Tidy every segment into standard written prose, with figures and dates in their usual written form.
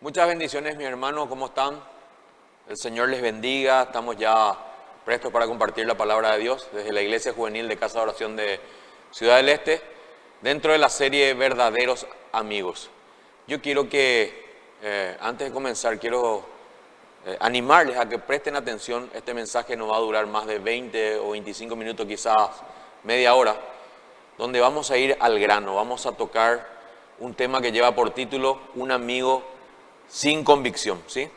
Muchas bendiciones, mi hermano, ¿cómo están? El Señor les bendiga. Estamos ya prestos para compartir la palabra de Dios desde la Iglesia Juvenil de Casa de Oración de Ciudad del Este, dentro de la serie Verdaderos Amigos. Yo quiero que, antes de comenzar, quiero animarles a que presten atención. Este mensaje no va a durar más de 20 o 25 minutos, quizás media hora, donde vamos a ir al grano. Vamos a tocar un tema que lleva por título Un amigo sin convicción, ¿sí?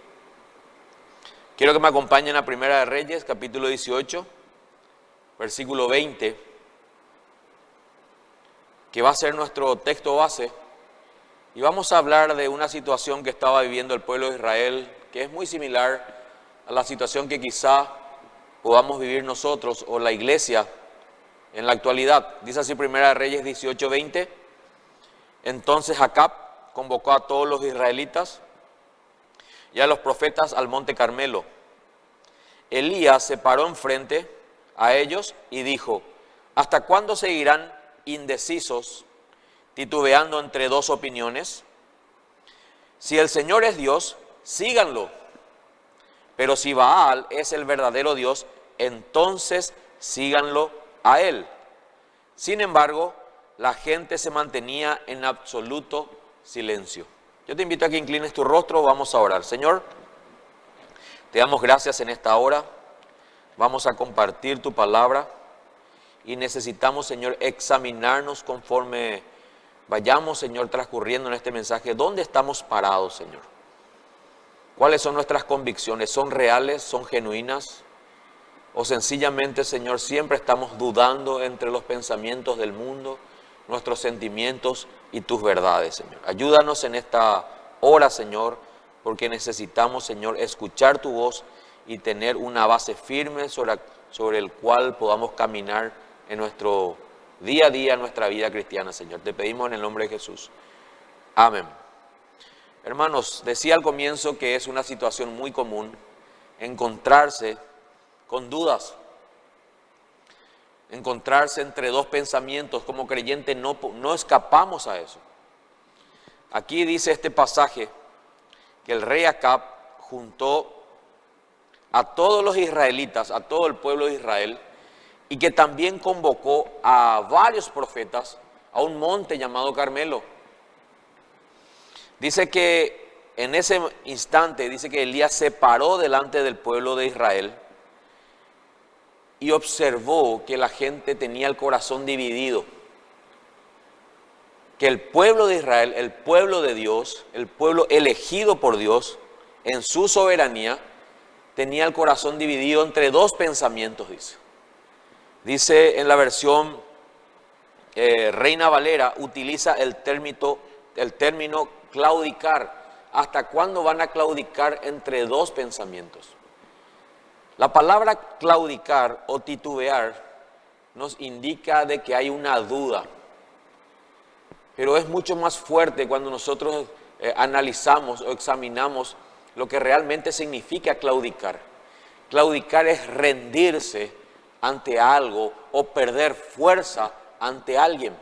Quiero que me acompañen a Primera de Reyes, capítulo 18, versículo 20, que va a ser nuestro texto base, y vamos a hablar de una situación que estaba viviendo el pueblo de Israel, que es muy similar a la situación que quizá podamos vivir nosotros o la iglesia en la actualidad. Dice así Primera de Reyes 18, 20, entonces Acab convocó a todos los israelitas y a los profetas al monte Carmelo. Elías se paró enfrente a ellos y dijo: ¿hasta cuándo seguirán indecisos, titubeando entre dos opiniones? Si el Señor es Dios, síganlo. Pero si Baal es el verdadero Dios, entonces síganlo a él. Sin embargo, la gente se mantenía en absoluto silencio. Yo te invito a que inclines tu rostro, vamos a orar. Señor, te damos gracias en esta hora, vamos a compartir tu palabra y necesitamos, Señor, examinarnos conforme vayamos, Señor, transcurriendo en este mensaje. ¿Dónde estamos parados, Señor? ¿Cuáles son nuestras convicciones? ¿Son reales? ¿Son genuinas? ¿O sencillamente, Señor, siempre estamos dudando entre los pensamientos del mundo, nuestros sentimientos y tus verdades, Señor? Ayúdanos en esta hora, Señor, porque necesitamos, Señor, escuchar tu voz y tener una base firme sobre el cual podamos caminar en nuestro día a día, en nuestra vida cristiana, Señor. Te pedimos en el nombre de Jesús. Amén. Hermanos, decía al comienzo que es una situación muy común encontrarse con dudas, encontrarse entre dos pensamientos. Como creyente no escapamos a eso. Aquí dice este pasaje que el rey Acab juntó a todos los israelitas, a todo el pueblo de Israel, y que también convocó a varios profetas a un monte llamado Carmelo. Dice que en ese instante, dice que Elías se paró delante del pueblo de Israel y observó que la gente tenía el corazón dividido. Que el pueblo de Israel, el pueblo de Dios, el pueblo elegido por Dios en su soberanía, tenía el corazón dividido entre dos pensamientos, dice. Dice en la versión Reina Valera, utiliza el término claudicar. ¿Hasta cuándo van a claudicar entre dos pensamientos? La palabra claudicar o titubear nos indica de que hay una duda. Pero es mucho más fuerte cuando nosotros analizamos o examinamos lo que realmente significa claudicar. Claudicar es rendirse ante algo o perder fuerza ante alguien.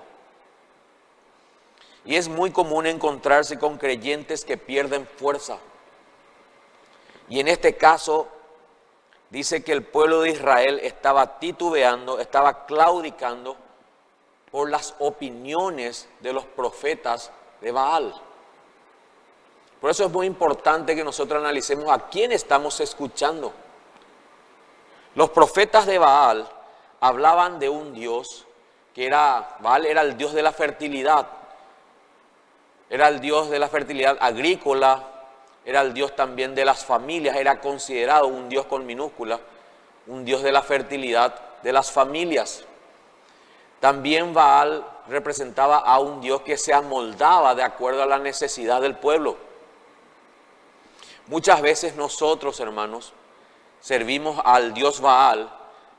Y es muy común encontrarse con creyentes que pierden fuerza. Y en este caso dice que el pueblo de Israel estaba titubeando, estaba claudicando por las opiniones de los profetas de Baal. Por eso es muy importante que nosotros analicemos a quién estamos escuchando. Los profetas de Baal hablaban de un Dios que Baal era el Dios de la fertilidad. Era el Dios de la fertilidad agrícola, era el Dios también de las familias, era considerado un Dios con minúscula, un Dios de la fertilidad de las familias. También Baal representaba a un Dios que se amoldaba de acuerdo a la necesidad del pueblo. Muchas veces nosotros, hermanos, servimos al Dios Baal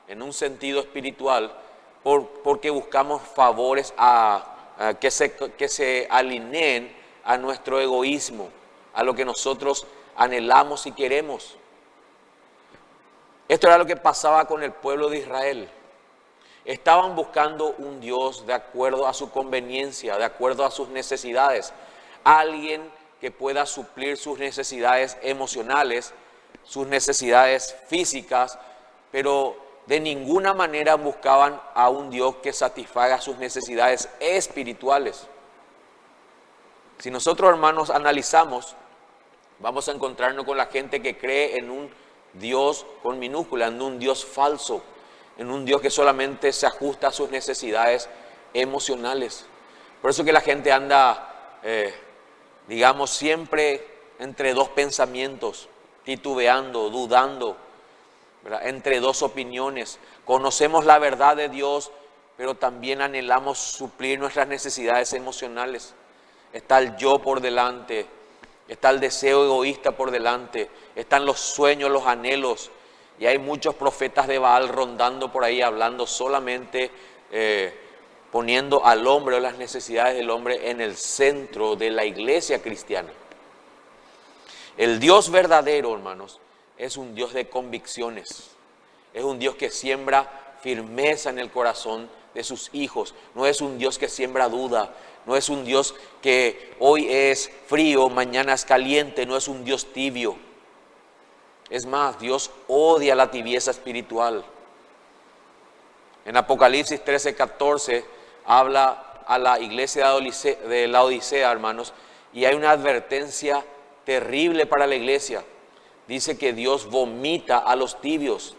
en un sentido espiritual porque buscamos favores que se alineen a nuestro egoísmo, a lo que nosotros anhelamos y queremos. Esto era lo que pasaba con el pueblo de Israel. Estaban buscando un Dios de acuerdo a su conveniencia, de acuerdo a sus necesidades. Alguien que pueda suplir sus necesidades emocionales, sus necesidades físicas, pero de ninguna manera buscaban a un Dios que satisfaga sus necesidades espirituales. Si nosotros, hermanos, analizamos, vamos a encontrarnos con la gente que cree en un Dios con minúscula, en un Dios falso, en un Dios que solamente se ajusta a sus necesidades emocionales. Por eso que la gente anda, digamos, siempre entre dos pensamientos, titubeando, dudando, ¿verdad? Entre dos opiniones. Conocemos la verdad de Dios, pero también anhelamos suplir nuestras necesidades emocionales. Está el yo por delante, está el deseo egoísta por delante, están los sueños, los anhelos. Y hay muchos profetas de Baal rondando por ahí, hablando solamente, poniendo al hombre o las necesidades del hombre en el centro de la iglesia cristiana. El Dios verdadero, hermanos, es un Dios de convicciones. Es un Dios que siembra firmeza en el corazón de sus hijos. No es un Dios que siembra duda. No es un Dios que hoy es frío, mañana es caliente. No es un Dios tibio. Es más, Dios odia la tibieza espiritual. En Apocalipsis 13:14 habla a la iglesia de Laodicea, hermanos, y hay una advertencia terrible para la iglesia. Dice que Dios vomita a los tibios.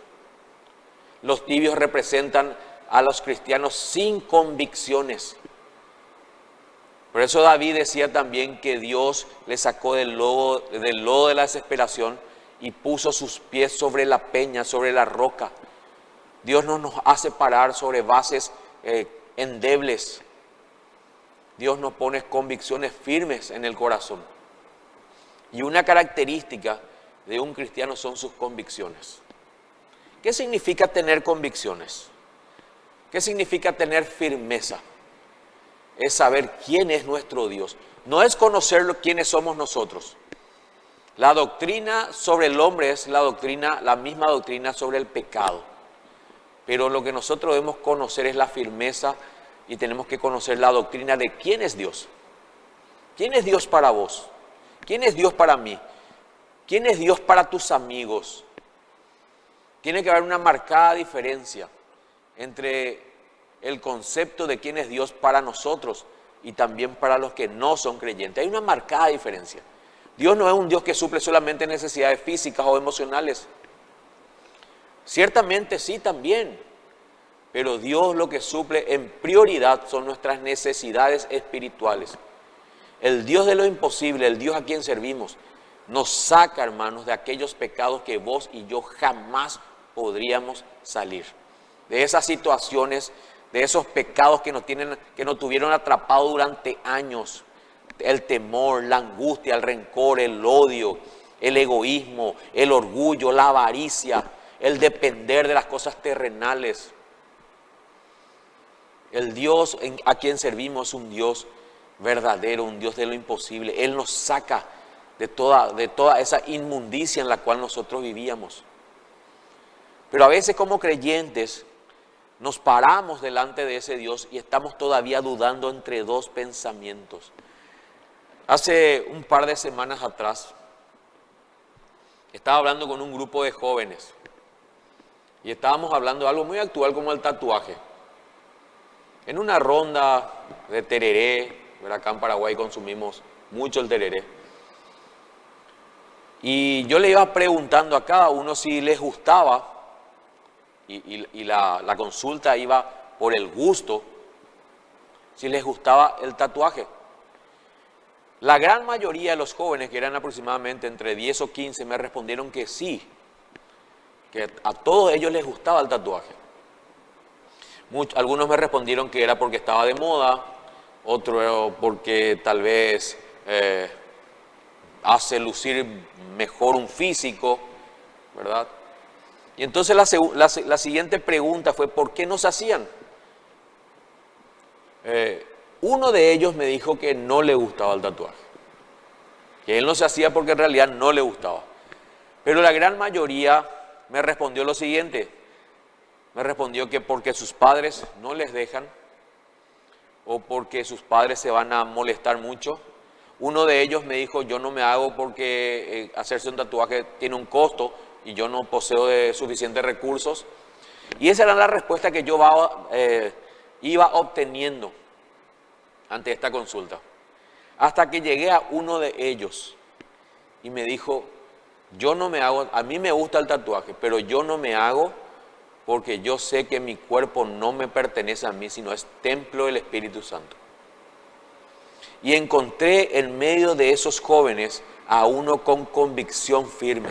Los tibios representan a los cristianos sin convicciones. Por eso David decía también que Dios le sacó del lodo de la desesperación y puso sus pies sobre la peña, sobre la roca. Dios no nos hace parar sobre bases endebles. Dios nos pone convicciones firmes en el corazón. Y una característica de un cristiano son sus convicciones. ¿Qué significa tener convicciones? ¿Qué significa tener firmeza? Es saber quién es nuestro Dios. No es conocer quiénes somos nosotros. La doctrina sobre el hombre es la misma doctrina sobre el pecado. Pero lo que nosotros debemos conocer es la firmeza y tenemos que conocer la doctrina de quién es Dios. ¿Quién es Dios para vos? ¿Quién es Dios para mí? ¿Quién es Dios para tus amigos? Tiene que haber una marcada diferencia entre el concepto de quién es Dios para nosotros y también para los que no son creyentes. Hay una marcada diferencia. Dios no es un Dios que suple solamente necesidades físicas o emocionales. Ciertamente sí también, pero Dios lo que suple en prioridad son nuestras necesidades espirituales. El Dios de lo imposible, el Dios a quien servimos, nos saca, hermanos, de aquellos pecados que vos y yo jamás podríamos salir. De esas situaciones, de esos pecados que nos tuvieron atrapados durante años. El temor, la angustia, el rencor, el odio, el egoísmo, el orgullo, la avaricia, el depender de las cosas terrenales. El Dios a quien servimos es un Dios verdadero, un Dios de lo imposible. Él nos saca de toda esa inmundicia en la cual nosotros vivíamos. Pero a veces como creyentes nos paramos delante de ese Dios y estamos todavía dudando entre dos pensamientos. Hace un par de semanas atrás estaba hablando con un grupo de jóvenes y estábamos hablando de algo muy actual como el tatuaje. En una ronda de tereré, acá en Paraguay consumimos mucho el tereré, y yo le iba preguntando a cada uno si les gustaba, y la consulta iba por el gusto, si les gustaba el tatuaje. La gran mayoría de los jóvenes, que eran aproximadamente entre 10 o 15, me respondieron que sí, que a todos ellos les gustaba el tatuaje. Algunos me respondieron que era porque estaba de moda, otros porque tal vez hace lucir mejor un físico, ¿verdad? Y entonces la siguiente pregunta fue, ¿por qué no se hacían? Uno de ellos me dijo que no le gustaba el tatuaje, que él no se hacía porque en realidad no le gustaba. Pero la gran mayoría me respondió lo siguiente, me respondió que porque sus padres no les dejan, o porque sus padres se van a molestar mucho, Uno de ellos me dijo, yo no me hago porque hacerse un tatuaje tiene un costo y yo no poseo de suficientes recursos. Y esa era la respuesta que yo iba obteniendo ante esta consulta. Hasta que llegué a uno de ellos y me dijo, yo no me hago, a mí me gusta el tatuaje, pero yo no me hago porque yo sé que mi cuerpo no me pertenece a mí, sino es templo del Espíritu Santo. Y encontré en medio de esos jóvenes a uno con convicción firme.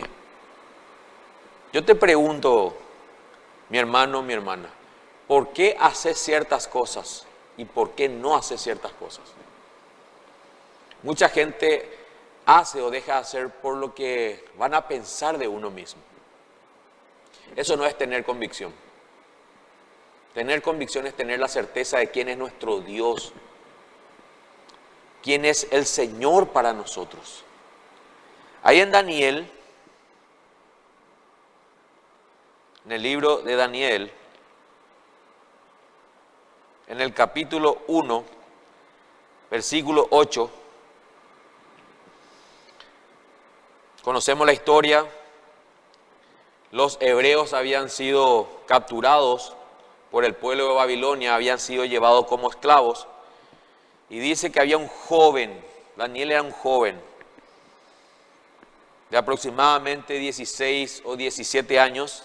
Yo te pregunto, mi hermano, mi hermana, ¿por qué haces ciertas cosas y por qué no haces ciertas cosas? Mucha gente hace o deja de hacer por lo que van a pensar de uno mismo. Eso no es tener convicción. Tener convicción es tener la certeza de quién es nuestro Dios, quién es el Señor para nosotros. Ahí en Daniel, en el libro de Daniel, en el capítulo 1, versículo 8, conocemos la historia. Los hebreos habían sido capturados por el pueblo de Babilonia, habían sido llevados como esclavos. Y dice que había un joven, Daniel era un joven, de aproximadamente 16 o 17 años,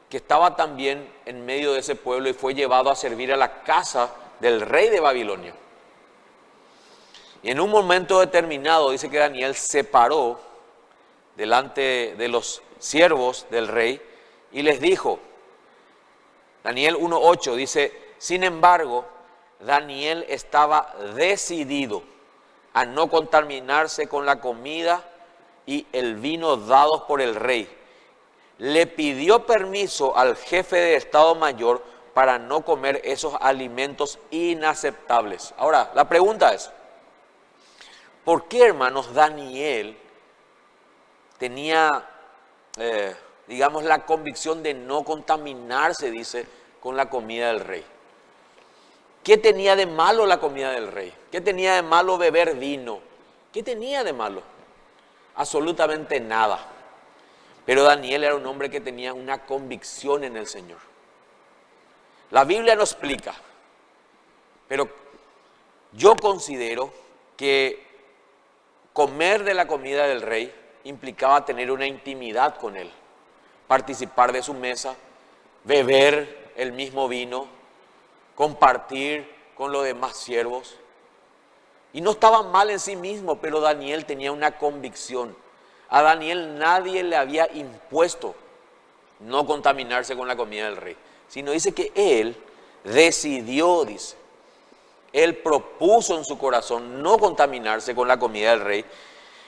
que estaba también en medio de ese pueblo y fue llevado a servir a la casa del rey de Babilonia. Y en un momento determinado dice que Daniel se paró delante de los siervos del rey y les dijo, Daniel 1:8 dice, sin embargo, Daniel estaba decidido a no contaminarse con la comida y el vino dados por el rey. Le pidió permiso al jefe de Estado Mayor para no comer esos alimentos inaceptables. Ahora, la pregunta es, ¿por qué, hermanos, Daniel tenía, digamos, la convicción de no contaminarse, dice, con la comida del rey? ¿Qué tenía de malo la comida del rey? ¿Qué tenía de malo beber vino? ¿Qué tenía de malo? Absolutamente nada. Pero Daniel era un hombre que tenía una convicción en el Señor. La Biblia no explica, pero yo considero que comer de la comida del rey implicaba tener una intimidad con él, participar de su mesa, beber el mismo vino, compartir con los demás siervos. Y no estaba mal en sí mismo, pero Daniel tenía una convicción. A Daniel nadie le había impuesto no contaminarse con la comida del rey, sino dice que él decidió, dice, él propuso en su corazón no contaminarse con la comida del rey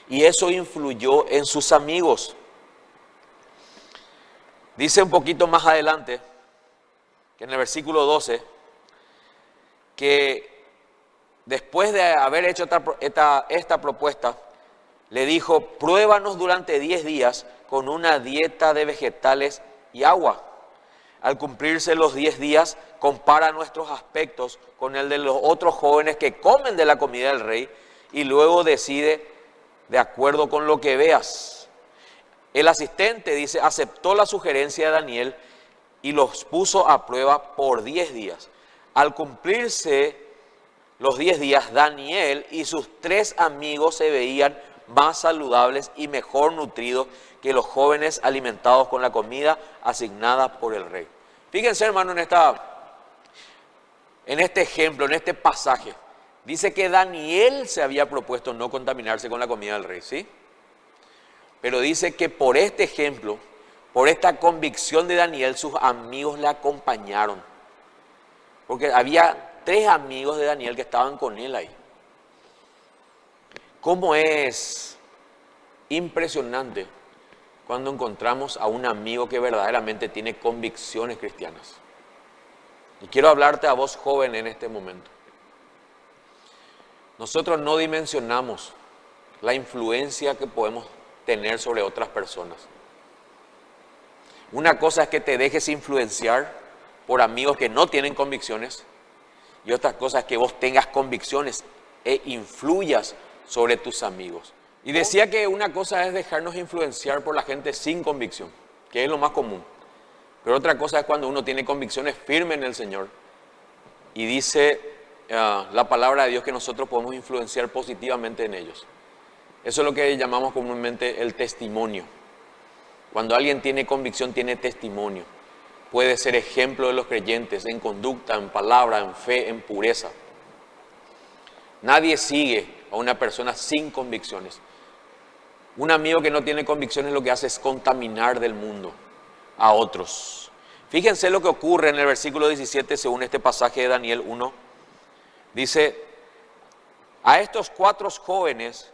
y eso influyó en sus amigos. Dice un poquito más adelante, que en el versículo 12, que después de haber hecho esta propuesta, le dijo, pruébanos durante 10 días con una dieta de vegetales y agua. Al cumplirse los 10 días, compara nuestros aspectos con el de los otros jóvenes que comen de la comida del rey y luego decide de acuerdo con lo que veas. El asistente, dice, aceptó la sugerencia de Daniel y los puso a prueba por 10 días. Al cumplirse los 10 días, Daniel y sus 3 amigos se veían más saludables y mejor nutridos que los jóvenes alimentados con la comida asignada por el rey. Fíjense, hermano, en este ejemplo, en este pasaje, dice que Daniel se había propuesto no contaminarse con la comida del rey, ¿sí? Pero dice que por este ejemplo, por esta convicción de Daniel, sus amigos le acompañaron. Porque había 3 amigos de Daniel que estaban con él ahí. ¿Cómo es impresionante cuando encontramos a un amigo que verdaderamente tiene convicciones cristianas? Y quiero hablarte a vos, joven, en este momento. Nosotros no dimensionamos la influencia que podemos tener sobre otras personas. Una cosa es que te dejes influenciar por amigos que no tienen convicciones y otra cosa es que vos tengas convicciones e influyas sobre tus amigos. Y decía que una cosa es dejarnos influenciar por la gente sin convicción, que es lo más común. Pero otra cosa es cuando uno tiene convicciones firmes en el Señor y dice la palabra de Dios que nosotros podemos influenciar positivamente en ellos. Eso es lo que llamamos comúnmente el testimonio. Cuando alguien tiene convicción, tiene testimonio. Puede ser ejemplo de los creyentes en conducta, en palabra, en fe, en pureza. Nadie sigue a una persona sin convicciones. Un amigo que no tiene convicciones lo que hace es contaminar del mundo a otros. Fíjense lo que ocurre en el versículo 17 según este pasaje de Daniel 1. Dice, a estos 4 jóvenes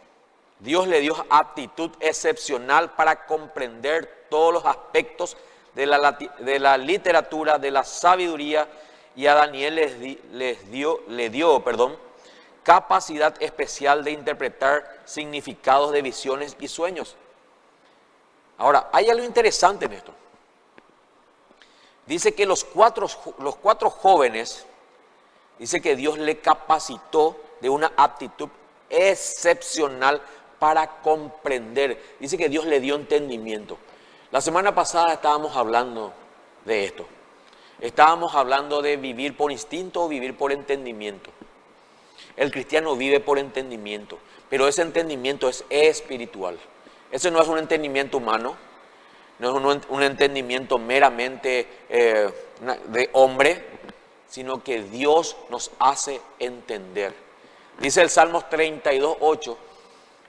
Dios le dio aptitud excepcional para comprender todos los aspectos de la literatura, de la sabiduría, y a Daniel le dio capacidad especial de interpretar significados de visiones y sueños. Ahora, hay algo interesante en esto. Dice que los cuatro jóvenes, dice que Dios le capacitó de una aptitud excepcional para comprender. Dice que Dios le dio entendimiento. La semana pasada estábamos hablando de esto. Estábamos hablando de vivir por instinto o vivir por entendimiento. El cristiano vive por entendimiento, pero ese entendimiento es espiritual. Ese no es un entendimiento humano, no es un entendimiento meramente de hombre, sino que Dios nos hace entender. Dice el Salmos 32:8,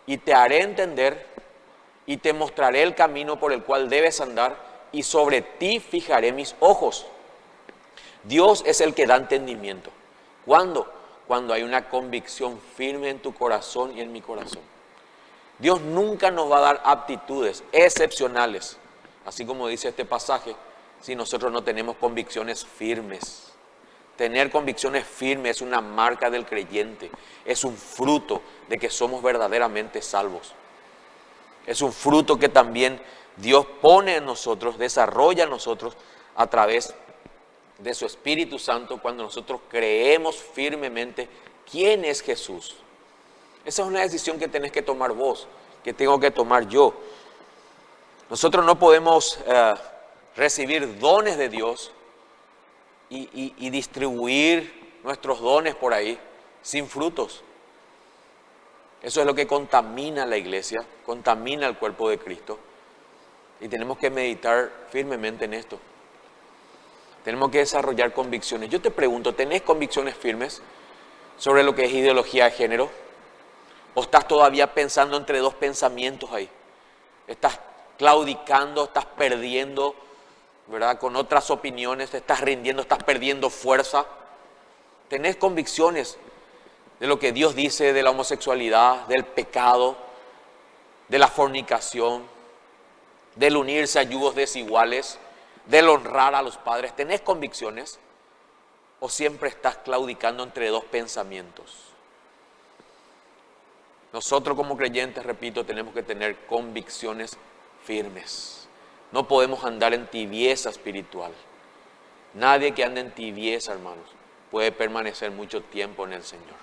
y te haré entender y te mostraré el camino por el cual debes andar y sobre ti fijaré mis ojos. Dios es el que da entendimiento. ¿Cuándo? Cuando hay una convicción firme en tu corazón y en mi corazón. Dios nunca nos va a dar aptitudes excepcionales, así como dice este pasaje, si nosotros no tenemos convicciones firmes. Tener convicciones firmes es una marca del creyente, es un fruto de que somos verdaderamente salvos. Es un fruto que también Dios pone en nosotros, desarrolla en nosotros a través de su Espíritu Santo cuando nosotros creemos firmemente quién es Jesús. Esa es una decisión que tenés que tomar vos, que tengo que tomar yo. Nosotros no podemos recibir dones de Dios y distribuir nuestros dones por ahí sin frutos. Eso es lo que contamina la iglesia, contamina el cuerpo de Cristo. Y tenemos que meditar firmemente en esto. Tenemos que desarrollar convicciones. Yo te pregunto, ¿tenés convicciones firmes sobre lo que es ideología de género? ¿O estás todavía pensando entre dos pensamientos ahí? ¿Estás claudicando, estás perdiendo, ¿verdad? Con otras opiniones, te estás rindiendo, estás perdiendo fuerza? ¿Tenés convicciones de lo que Dios dice de la homosexualidad, del pecado, de la fornicación, del unirse a yugos desiguales, del honrar a los padres? ¿Tenés convicciones? ¿O siempre estás claudicando entre dos pensamientos? Nosotros como creyentes, repito, tenemos que tener convicciones firmes. No podemos andar en tibieza espiritual. Nadie que ande en tibieza, hermanos, puede permanecer mucho tiempo en el Señor.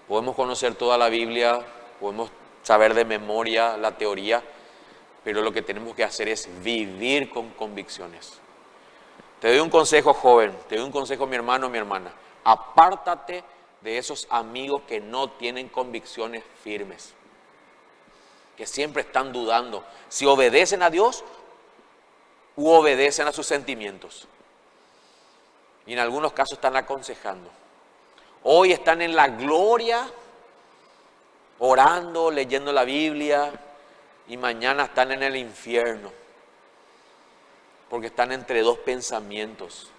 Podemos conocer toda la Biblia, podemos saber de memoria la teoría, pero lo que tenemos que hacer es vivir con convicciones. Te doy un consejo, joven, te doy un consejo, mi hermano, mi hermana. Apártate de esos amigos que no tienen convicciones firmes, que siempre están dudando si obedecen a Dios u obedecen a sus sentimientos. Y en algunos casos están aconsejando. Hoy están en la gloria, orando, leyendo la Biblia, y mañana están en el infierno, porque están entre dos pensamientos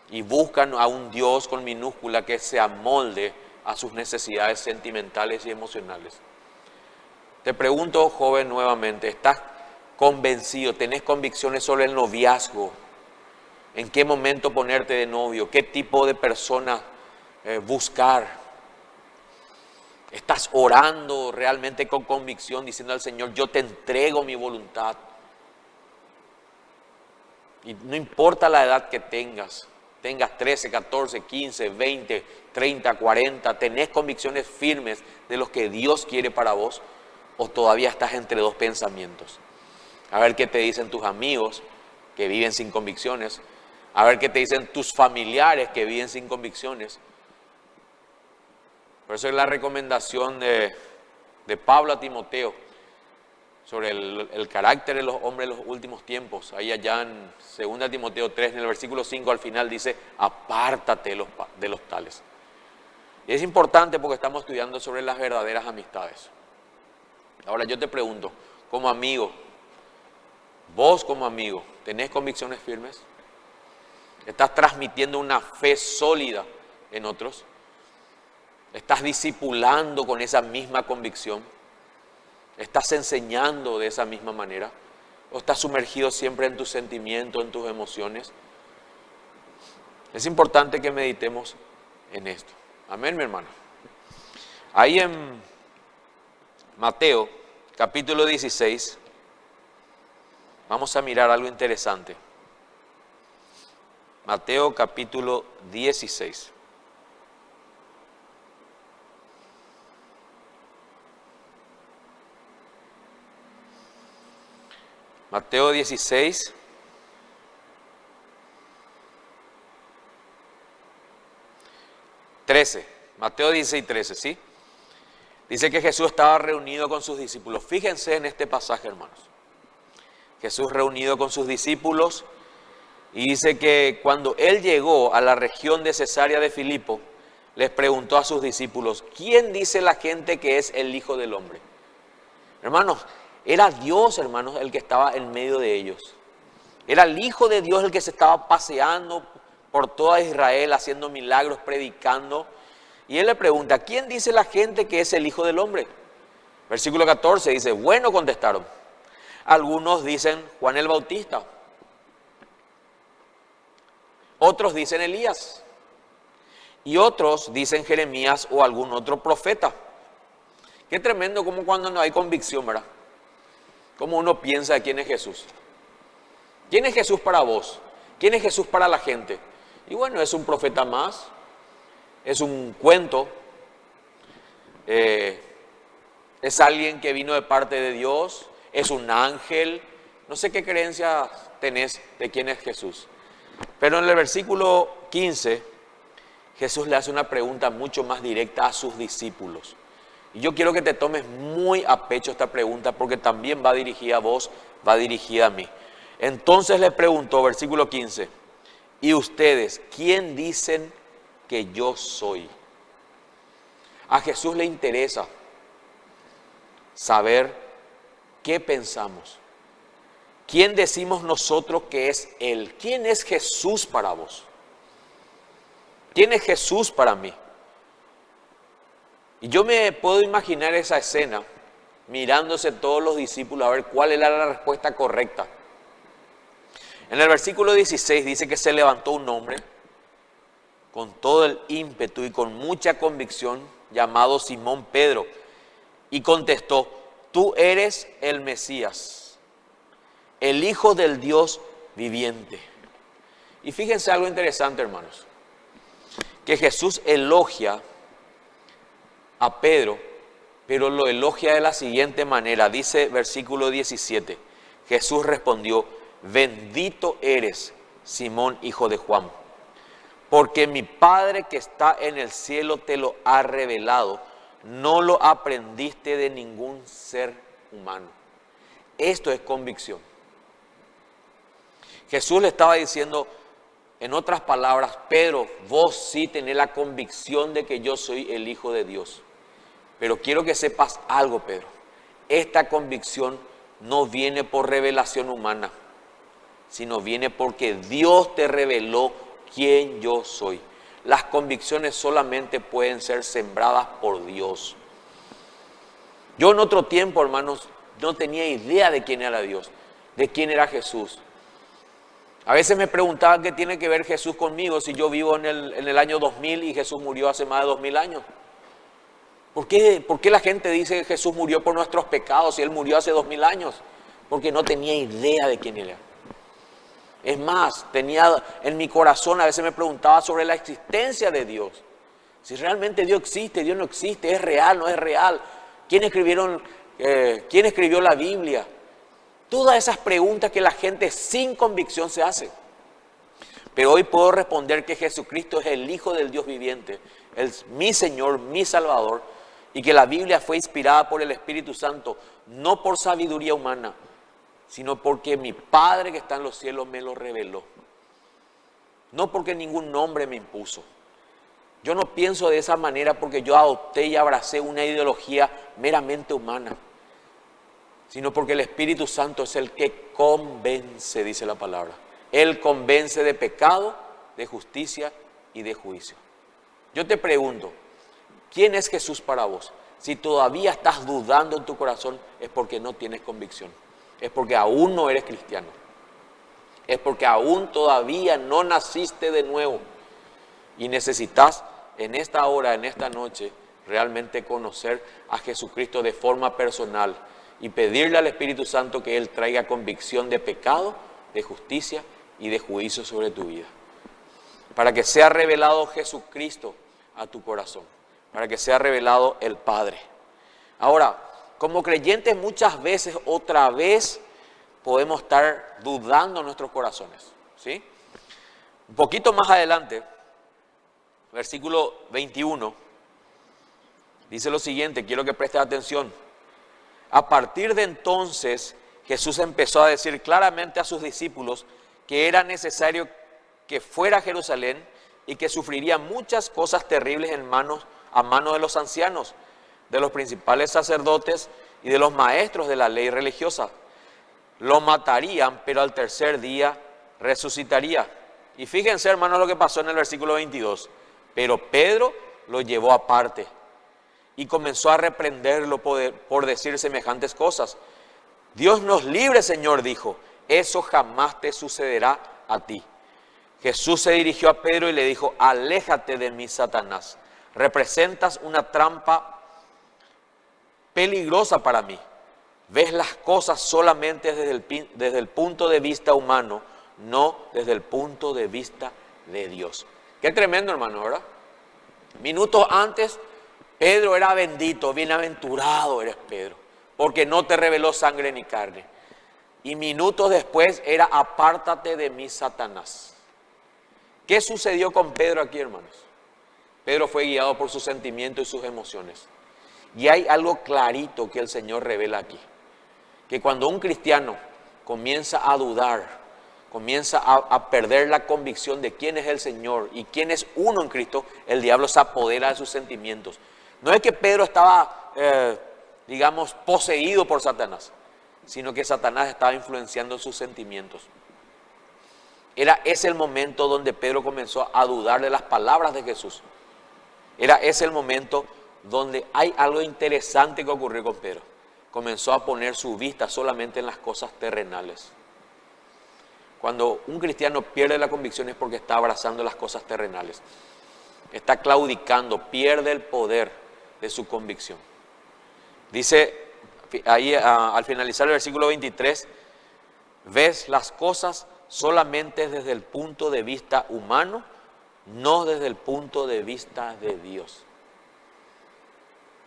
y buscan a un Dios con minúscula que se amolde a sus necesidades sentimentales y emocionales. Te pregunto, joven, nuevamente, ¿estás convencido, tenés convicciones sobre el noviazgo? ¿En qué momento ponerte de novio? ¿Qué tipo de persona buscar? ¿Estás orando realmente con convicción, diciendo al Señor, yo te entrego mi voluntad? Y no importa la edad que tengas, tengas 13, 14, 15, 20, 30, 40, ¿tenés convicciones firmes de lo que Dios quiere para vos? ¿O todavía estás entre dos pensamientos? A ver qué te dicen tus amigos que viven sin convicciones. A ver qué te dicen tus familiares que viven sin convicciones. Por eso es la recomendación de Pablo a Timoteo sobre el carácter de los hombres de los últimos tiempos. Ahí allá en 2 Timoteo 3, en el versículo 5 al final dice, apártate de los tales. Y es importante porque estamos estudiando sobre las verdaderas amistades. Ahora yo te pregunto, como amigo, vos como amigo, ¿tenés convicciones firmes? ¿Estás transmitiendo una fe sólida en otros? ¿Estás discipulando con esa misma convicción? ¿Estás enseñando de esa misma manera? ¿O estás sumergido siempre en tus sentimientos, en tus emociones? Es importante que meditemos en esto. Amén, mi hermano. Ahí en Mateo, capítulo 16, vamos a mirar algo interesante. Mateo, capítulo 16. Mateo 16, Mateo 16, 13, ¿sí? Dice que Jesús estaba reunido con sus discípulos. Fíjense en este pasaje, hermanos. Jesús reunido con sus discípulos y dice que cuando Él llegó a la región de Cesarea de Filipo, les preguntó a sus discípulos, ¿quién dice la gente que es el Hijo del Hombre? Hermanos, era Dios, hermanos, el que estaba en medio de ellos. Era el Hijo de Dios el que se estaba paseando por toda Israel, haciendo milagros, predicando. Y Él le pregunta, ¿quién dice la gente que es el Hijo del Hombre? Versículo 14 dice, bueno, contestaron. Algunos dicen Juan el Bautista. Otros dicen Elías. Y otros dicen Jeremías o algún otro profeta. Qué tremendo como cuando no hay convicción, ¿verdad? Cómo uno piensa de quién es Jesús. ¿Quién es Jesús para vos? ¿Quién es Jesús para la gente? Y bueno, es un profeta más, es un cuento, es alguien que vino de parte de Dios, es un ángel. No sé qué creencia tenés de quién es Jesús. Pero en el versículo 15, Jesús le hace una pregunta mucho más directa a sus discípulos. Y yo quiero que te tomes muy a pecho esta pregunta porque también va dirigida a vos, va dirigida a mí. Entonces le preguntó, versículo 15, ¿y ustedes quién dicen que yo soy? A Jesús le interesa saber qué pensamos. ¿Quién decimos nosotros que es Él? ¿Quién es Jesús para vos? ¿Quién es Jesús para mí? Y yo me puedo imaginar esa escena, mirándose todos los discípulos a ver cuál era la respuesta correcta. En el versículo 16 dice que se levantó un hombre con todo el ímpetu y con mucha convicción, llamado Simón Pedro, y contestó, tú eres el Mesías, el Hijo del Dios viviente. Y fíjense algo interesante, hermanos, que Jesús elogia a Pedro, pero lo elogia de la siguiente manera. Dice versículo 17, Jesús respondió, bendito eres, Simón, hijo de Juan, porque mi Padre que está en el cielo te lo ha revelado, no lo aprendiste de ningún ser humano. Esto es convicción. Jesús le estaba diciendo, en otras palabras, Pedro, vos sí tenés la convicción de que yo soy el Hijo de Dios. Pero quiero que sepas algo, Pedro. Esta convicción no viene por revelación humana, sino viene porque Dios te reveló quién yo soy. Las convicciones solamente pueden ser sembradas por Dios. Yo en otro tiempo, hermanos, no tenía idea de quién era Dios, de quién era Jesús. A veces me preguntaban qué tiene que ver Jesús conmigo si yo vivo en el año 2000 y Jesús murió hace más de 2000 años. ¿Por qué la gente dice que Jesús murió por nuestros pecados y Él murió hace 2000 años? Porque no tenía idea de quién Él era. Es más, tenía en mi corazón, a veces me preguntaba sobre la existencia de Dios. Si realmente Dios existe, Dios no existe, es real, no es real. ¿Quién escribió la Biblia? Todas esas preguntas que la gente sin convicción se hace. Pero hoy puedo responder que Jesucristo es el Hijo del Dios viviente, es mi Señor, mi Salvador, y que la Biblia fue inspirada por el Espíritu Santo, no por sabiduría humana, sino porque mi Padre que está en los cielos me lo reveló. No porque ningún nombre me impuso. Yo no pienso de esa manera porque yo adopté y abracé una ideología meramente humana, sino porque el Espíritu Santo es el que convence, dice la palabra. Él convence de pecado, de justicia y de juicio. Yo te pregunto, ¿quién es Jesús para vos? Si todavía estás dudando en tu corazón, es porque no tienes convicción. Es porque aún no eres cristiano. Es porque aún todavía no naciste de nuevo. Y necesitas en esta hora, en esta noche, realmente conocer a Jesucristo de forma personal y pedirle al Espíritu Santo que Él traiga convicción de pecado, de justicia y de juicio sobre tu vida. Para que sea revelado Jesucristo a tu corazón. Para que sea revelado el Padre. Ahora, como creyentes muchas veces, otra vez, podemos estar dudando en nuestros corazones. ¿Sí? Un poquito más adelante, versículo 21, dice lo siguiente, quiero que prestes atención. A partir de entonces, Jesús empezó a decir claramente a sus discípulos que era necesario que fuera a Jerusalén y que sufriría muchas cosas terribles a manos de los ancianos, de los principales sacerdotes y de los maestros de la ley religiosa. Lo matarían, pero al tercer día resucitaría. Y fíjense, hermanos, lo que pasó en el versículo 22. Pero Pedro lo llevó aparte y comenzó a reprenderlo por decir semejantes cosas. Dios nos libre, Señor, dijo, eso jamás te sucederá a ti. Jesús se dirigió a Pedro y le dijo, aléjate de mí, Satanás. Representas una trampa peligrosa para mí. Ves las cosas solamente desde el punto de vista humano, no desde el punto de vista de Dios. Qué tremendo, hermano, ¿verdad? Minutos antes, Pedro era bendito, bienaventurado eres Pedro, porque no te reveló sangre ni carne. Y minutos después era, apártate de mí, Satanás. ¿Qué sucedió con Pedro aquí, hermanos? Pedro fue guiado por sus sentimientos y sus emociones. Y hay algo clarito que el Señor revela aquí. Que cuando un cristiano comienza a dudar, comienza a perder la convicción de quién es el Señor y quién es uno en Cristo, el diablo se apodera de sus sentimientos. No es que Pedro estaba, poseído por Satanás, sino que Satanás estaba influenciando sus sentimientos. Era ese el momento donde Pedro comenzó a dudar de las palabras de Jesús. Era ese el momento donde hay algo interesante que ocurrió con Pedro. Comenzó a poner su vista solamente en las cosas terrenales. Cuando un cristiano pierde la convicción es porque está abrazando las cosas terrenales. Está claudicando, pierde el poder de su convicción. Dice ahí al finalizar el versículo 23, ves las cosas solamente desde el punto de vista humano, no desde el punto de vista de Dios.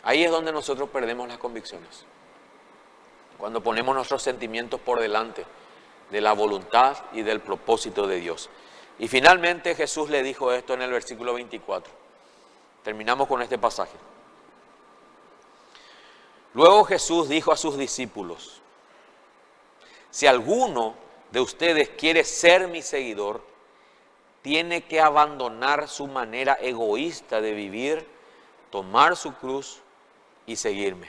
Ahí es donde nosotros perdemos las convicciones. Cuando ponemos nuestros sentimientos por delante de la voluntad y del propósito de Dios. Y finalmente Jesús le dijo esto en el versículo 24. Terminamos con este pasaje. Luego Jesús dijo a sus discípulos, si alguno de ustedes quiere ser mi seguidor, tiene que abandonar su manera egoísta de vivir, tomar su cruz y seguirme.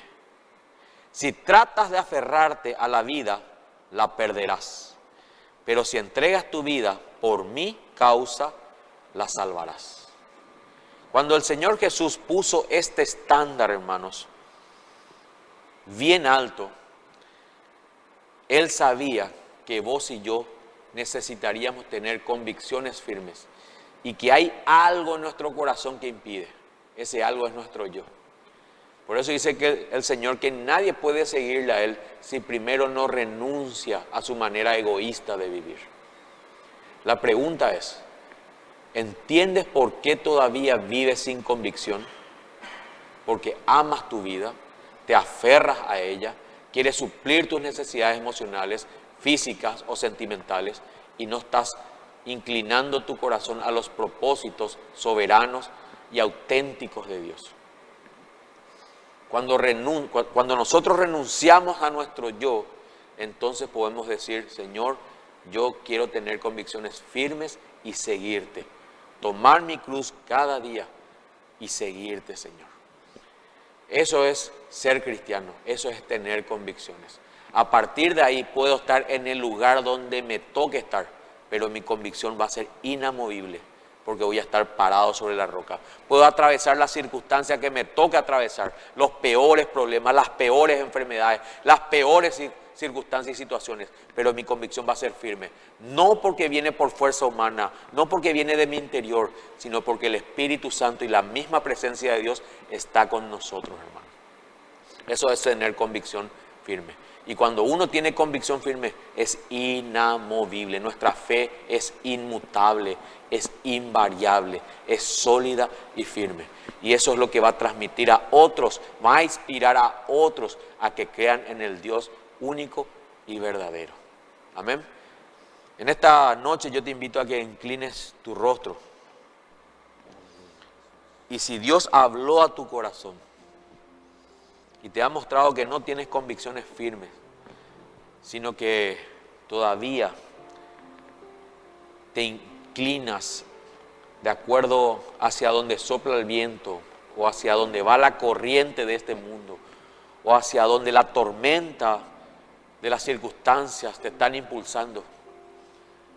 Si tratas de aferrarte a la vida, la perderás. Pero si entregas tu vida por mi causa, la salvarás. Cuando el Señor Jesús puso este estándar, hermanos, bien alto, Él sabía que vos y yo necesitaríamos tener convicciones firmes y que hay algo en nuestro corazón que impide. Ese algo es nuestro yo. Por eso dice que el Señor que nadie puede seguirle a Él si primero no renuncia a su manera egoísta de vivir. La pregunta es, ¿entiendes por qué todavía vives sin convicción? Porque amas tu vida, te aferras a ella, quieres suplir tus necesidades emocionales, físicas o sentimentales y no estás inclinando tu corazón a los propósitos soberanos y auténticos de Dios. Cuando nosotros renunciamos a nuestro yo, entonces podemos decir, Señor, yo quiero tener convicciones firmes y seguirte. Tomar mi cruz cada día y seguirte, Señor. Eso es ser cristiano, eso es tener convicciones. A partir de ahí puedo estar en el lugar donde me toque estar, pero mi convicción va a ser inamovible, porque voy a estar parado sobre la roca. Puedo atravesar las circunstancias que me toque atravesar, los peores problemas, las peores enfermedades, las peores circunstancias y situaciones, pero mi convicción va a ser firme. No porque viene por fuerza humana, no porque viene de mi interior, sino porque el Espíritu Santo y la misma presencia de Dios está con nosotros, hermano. Eso es tener convicción firme. Y cuando uno tiene convicción firme, es inamovible. Nuestra fe es inmutable, es invariable, es sólida y firme. Y eso es lo que va a transmitir a otros, va a inspirar a otros a que crean en el Dios único y verdadero. Amén. En esta noche yo te invito a que inclines tu rostro. Y si Dios habló a tu corazón y te ha mostrado que no tienes convicciones firmes, sino que todavía te inclinas de acuerdo hacia donde sopla el viento, o hacia donde va la corriente de este mundo, o hacia donde la tormenta de las circunstancias te están impulsando,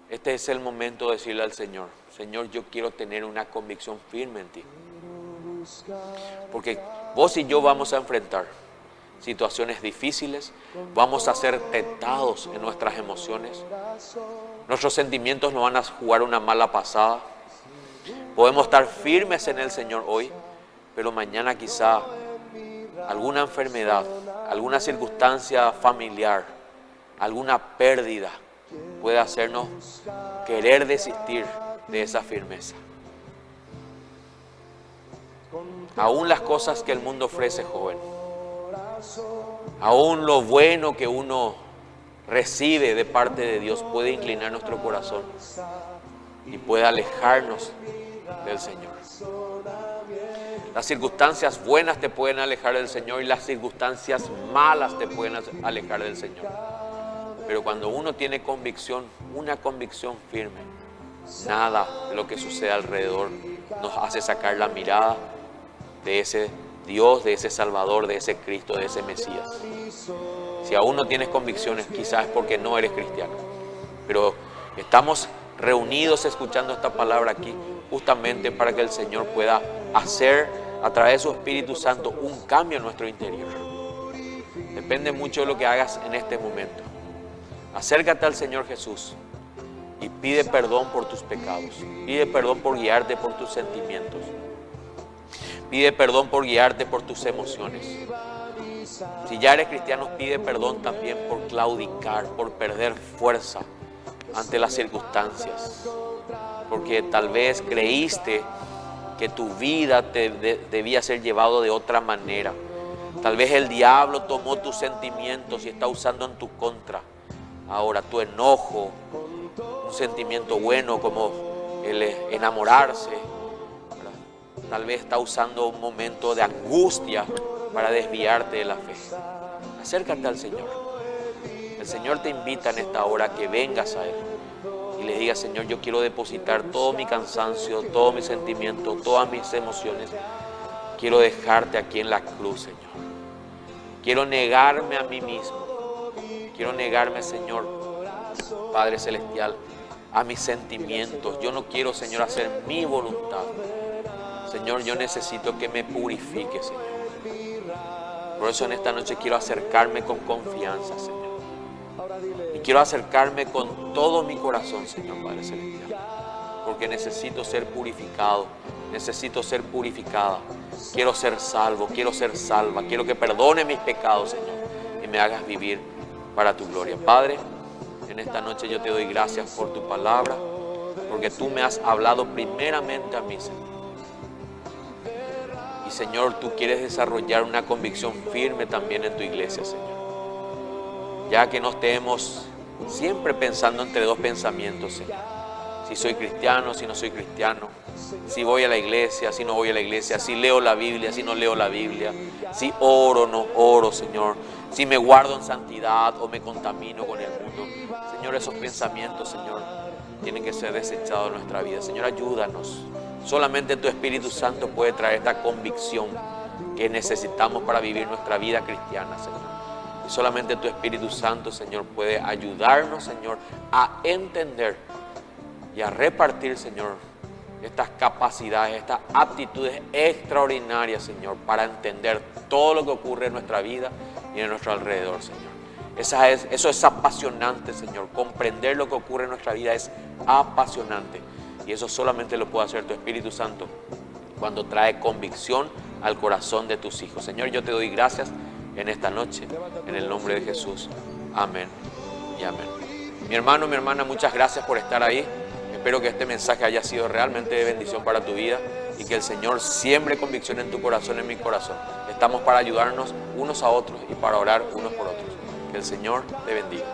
este es el momento de decirle al Señor, Señor, yo quiero tener una convicción firme en ti. Porque vos y yo vamos a enfrentar situaciones difíciles, vamos a ser tentados en nuestras emociones, nuestros sentimientos nos van a jugar una mala pasada, podemos estar firmes en el Señor hoy, pero mañana quizá alguna enfermedad, alguna circunstancia familiar, alguna pérdida puede hacernos querer desistir de esa firmeza. Aún las cosas que el mundo ofrece, joven, aún lo bueno que uno recibe de parte de Dios puede inclinar nuestro corazón y puede alejarnos del Señor. Las circunstancias buenas te pueden alejar del Señor y las circunstancias malas te pueden alejar del Señor. Pero cuando uno tiene convicción, una convicción firme, nada de lo que sucede alrededor nos hace sacar la mirada de ese Dios, de ese Salvador, de ese Cristo, de ese Mesías. Si aún no tienes convicciones, quizás es porque no eres cristiano. Pero estamos reunidos escuchando esta palabra aquí justamente para que el Señor pueda hacer a través de su Espíritu Santo un cambio en nuestro interior. Depende mucho de lo que hagas en este momento. Acércate al Señor Jesús y pide perdón por tus pecados. Pide perdón por guiarte por tus sentimientos. Pide perdón por guiarte por tus emociones. Si ya eres cristiano, pide perdón también por claudicar, por perder fuerza ante las circunstancias. Porque tal vez creíste que tu vida debía ser llevado de otra manera. Tal vez el diablo tomó tus sentimientos y está usando en tu contra. Ahora tu enojo, un sentimiento bueno como el enamorarse, ¿verdad? Tal vez está usando un momento de angustia para desviarte de la fe. Acércate al Señor. El Señor te invita en esta hora a que vengas a Él y le digas, Señor, yo quiero depositar todo mi cansancio, todo mi sentimiento, todas mis emociones. Quiero dejarte aquí en la cruz, Señor. Quiero negarme a mí mismo. Quiero negarme, Señor, Padre Celestial, a mis sentimientos. Yo no quiero, Señor, hacer mi voluntad. Señor, yo necesito que me purifique, Señor. Por eso en esta noche quiero acercarme con confianza, Señor. Y quiero acercarme con todo mi corazón, Señor, Padre Celestial. Porque necesito ser purificado, necesito ser purificada. Quiero ser salvo, quiero ser salva. Quiero que perdone mis pecados, Señor, y me hagas vivir para tu gloria. Padre, en esta noche yo te doy gracias por tu palabra. porque tú me has hablado primeramente a mí, Señor. Y Señor, tú quieres desarrollar una convicción firme también en tu iglesia, Señor. Ya que no estemos siempre pensando entre dos pensamientos, Señor. Si soy cristiano, si no soy cristiano. Si voy a la iglesia, si no voy a la iglesia. Si leo la Biblia, si no leo la Biblia. Si oro o no oro, Señor. Si me guardo en santidad o me contamino con el mundo. Señor, esos pensamientos, Señor, tienen que ser desechados en nuestra vida. Señor, ayúdanos. Solamente tu Espíritu Santo puede traer esta convicción que necesitamos para vivir nuestra vida cristiana, Señor. Y solamente tu Espíritu Santo, Señor, puede ayudarnos, Señor, a entender y a repartir, Señor, estas capacidades, estas aptitudes extraordinarias, Señor, para entender todo lo que ocurre en nuestra vida y en nuestro alrededor, Señor. Eso es apasionante, Señor. Comprender lo que ocurre en nuestra vida es apasionante. Y eso solamente lo puede hacer tu Espíritu Santo cuando trae convicción al corazón de tus hijos. Señor, yo te doy gracias en esta noche, en el nombre de Jesús. Amén y amén. Mi hermano, mi hermana, muchas gracias por estar ahí. Espero que este mensaje haya sido realmente de bendición para tu vida y que el Señor siembre convicción en tu corazón, en mi corazón. Estamos para ayudarnos unos a otros y para orar unos por otros. Que el Señor te bendiga.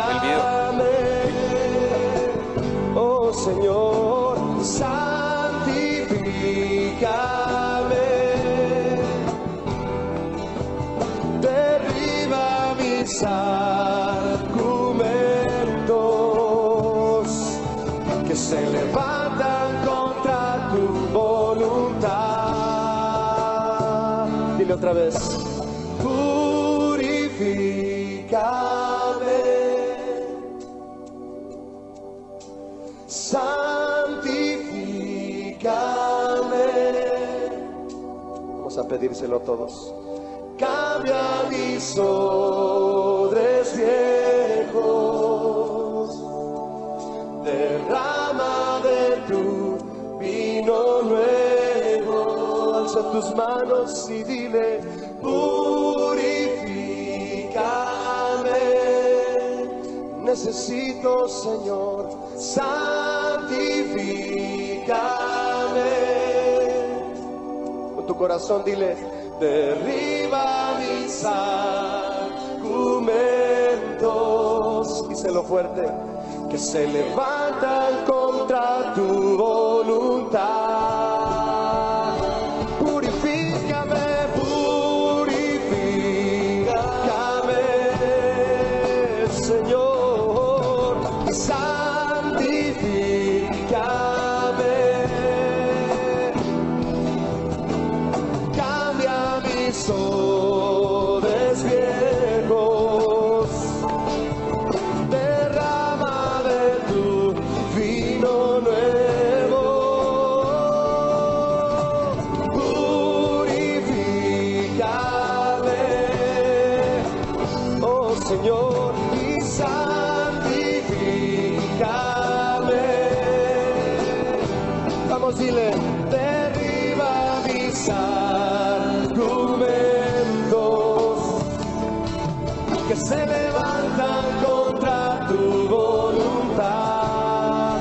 El video. Oh Señor, santifícame, derriba mis argumentos que se levantan contra tu voluntad. Dile otra vez. Santifícame. Vamos a pedírselo todos. Cambia mis odres viejos, derrama de tu vino nuevo. Alza tus manos y dile: purifícame. Necesito, Señor, santifícame. Con tu corazón dile: derriba mis argumentos. Díselo fuerte: que se levantan contra tu voluntad. Purifícame, purifícame, Señor, santifícame. Cambia mis odres viejos, derrama de tu vino nuevo. Purifícame, oh Señor, y santifícame. Vamos, dile: derriba mis argumentos que se levantan contra tu voluntad.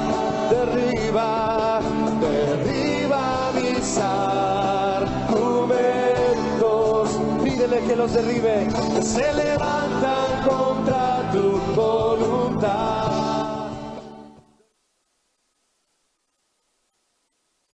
Derriba, derriba mis argumentos. Pídele que los derribe, que se levantan contra tu voluntad.